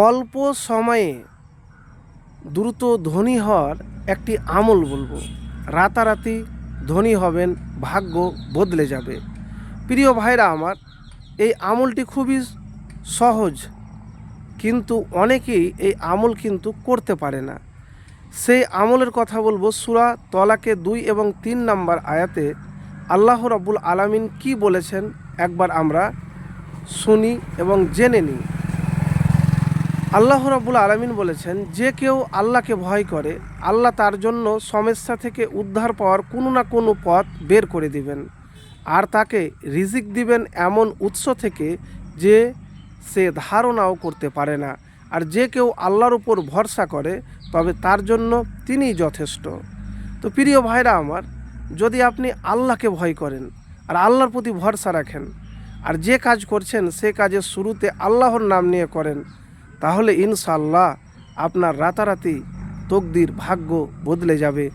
অল্প সময়ে দ্রুত ধনী হওয়ার একটি আমল বলবো। রাতারাতি ধনী হবেন, ভাগ্য বদলে যাবে। প্রিয় ভাইরা আমার, এই আমলটি খুবই সহজ, কিন্তু অনেকেই এই আমল কিন্তু করতে পারে না। সেই আমলের কথা বলবো। সূরা তলাকে 2 এবং 3 নম্বর আয়াতে আল্লাহ রাব্বুল আলামিন কি বলেছেন একবার আমরা শুনি এবং জেনে নিই। আল্লাহ রাব্বুল আলামিন বলেছেন, যে কেউ আল্লাহকে ভয় করে, আল্লাহ তার জন্য সমস্যা থেকে উদ্ধার পাওয়ার কোনো না কোনো পথ বের করে দিবেন, আর তাকে রিজিক দিবেন এমন উৎস থেকে যে সে ধারণাও করতে পারে না। আর যে কেউ আল্লাহর উপর ভরসা করে, তবে তার জন্য তিনিই যথেষ্ট। তো প্রিয় ভাইরা আমার, যদি আপনি আল্লাহকে ভয় করেন আর আল্লাহর প্রতি ভরসা রাখেন, আর যে কাজ করছেন সে কাজের শুরুতে আল্লাহর নাম নিয়ে করেন, তাহলে ইনশাআল্লাহ আপনার রাতারাতি তকদির, ভাগ্য বদলে যাবে।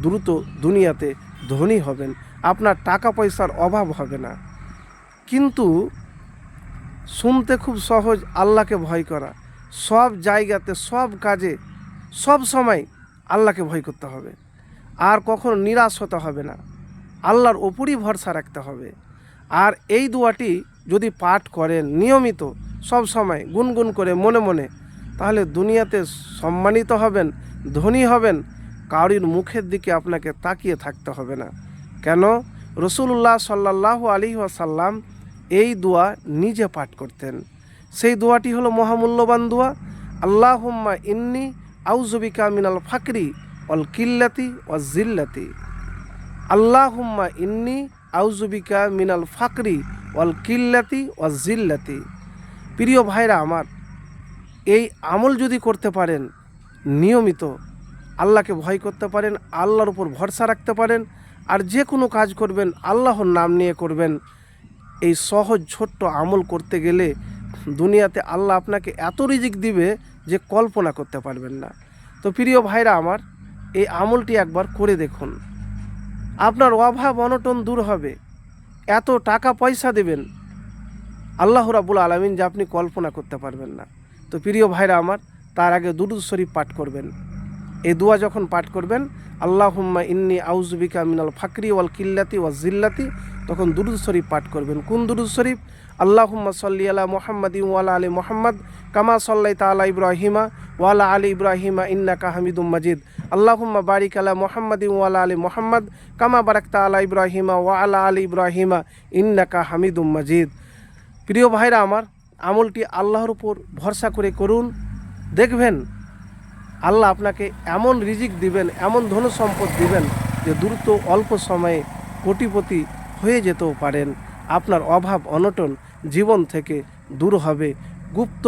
দ্রুত দুনিয়াতে ধনী হবেন, আপনার টাকা পয়সার অভাব হবে না। কিন্তু শুনতে খুব সহজ, আল্লাহকে ভয় করা। সব জায়গাতে, সব কাজে, সব সময় আল্লাহকে ভয় করতে হবে, আর কখনো নিরাশ হতে হবে না। আল্লাহর ওপরই ভরসা রাখতে হবে। আর এই দোয়াটি যদি পাঠ করেন নিয়মিত, সব সময় গুনগুন করে মনে মনে, তাহলে দুনিয়াতে সম্মানিত হবেন, ধনী হবেন। কারোর মুখের দিকে আপনাকে তাকিয়ে থাকতে হবে না। কেন? রাসূলুল্লাহ সাল্লাল্লাহু আলাইহি ওয়াসাল্লাম এই দোয়া নিজে পাঠ করতেন। সেই দোয়াটি হলো মহামূল্যবান দোয়া, আল্লাহুম্মা ইন্নী আউযুবিকা মিনাল ফাকরি ওয়াল কিল্লাতি ওয়াজ জিল্লাতি। আল্লাহুম্মা ইন্নী আউযুবিকা মিনাল ফাকরি ওয়াল কিল্লাতি ওয়াজ জিল্লাতি। প্রিয় ভাইরা আমার, এই আমল যদি করতে পারেন নিয়মিত, আল্লাহকে ভয় করতে পারেন, আল্লাহর উপর ভরসা রাখতে পারেন, আর যে কোনো কাজ করবেন আল্লাহর নাম নিয়ে করবেন, এই সহজ ছোট্ট আমল করতে গেলে দুনিয়াতে আল্লাহ আপনাকে এত রিজিক দিবে যে কল্পনা করতে পারবেন না। তো প্রিয় ভাইরা আমার, এই আমলটি একবার করে দেখুন, আপনার অভাব অনটন দূর হবে। এত টাকা পয়সা দেবেন আল্লাহ রাব্বুল আলামিন যে আপনি কল্পনা করতে পারবেন না। তো প্রিয় ভাইরা আমার, তার আগে দুরূদ শরীফ পাঠ করবেন। এই দোয়া যখন পাঠ করবেন, আল্লাহুম্মা ইন্নী আউযুবিকা মিনাল ফাকরি ওয়াল কিল্লাতি ওয়াজ জিল্লাতি, তখন দুরূদ শরীফ পাঠ করবেন। কোন দুরূদ শরীফ? আল্লাহুম্মা সাল্লি আলা মুহাম্মাদিন ওয়া আলা আলি মুহাম্মাদ কামা সাল্লাইতা আলা ইব্রাহিমা ওয়া আলা আলি ইব্রাহিমা ইন্নাকা হামিদুম মাজিদ। আল্লাহুম্মা বারিক আলা মুহাম্মাদিন ওয়া আলা আলি মুহাম্মাদ কামা বারাকতা আলা ইব্রাহিমা ওয়া আলা আলি ইব্রাহিমা ইন্নাকা হামিদুম মাজিদ। প্রিয় ভাইরা আমার, আমলটি আল্লাহর উপর ভরসা করে করুন, দেখবেন আল্লাহ আপনাকে এমন রিজিক দিবেন, এমন ধন সম্পদ দিবেন যে দ্রুত অল্প সময়ে কোটিপতি হয়ে যেতেও পারেন। আপনার অভাব অনটন জীবন থেকে দূর হবে, গুপ্ত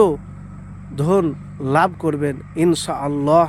ধন লাভ করবেন ইনশাআল্লাহ।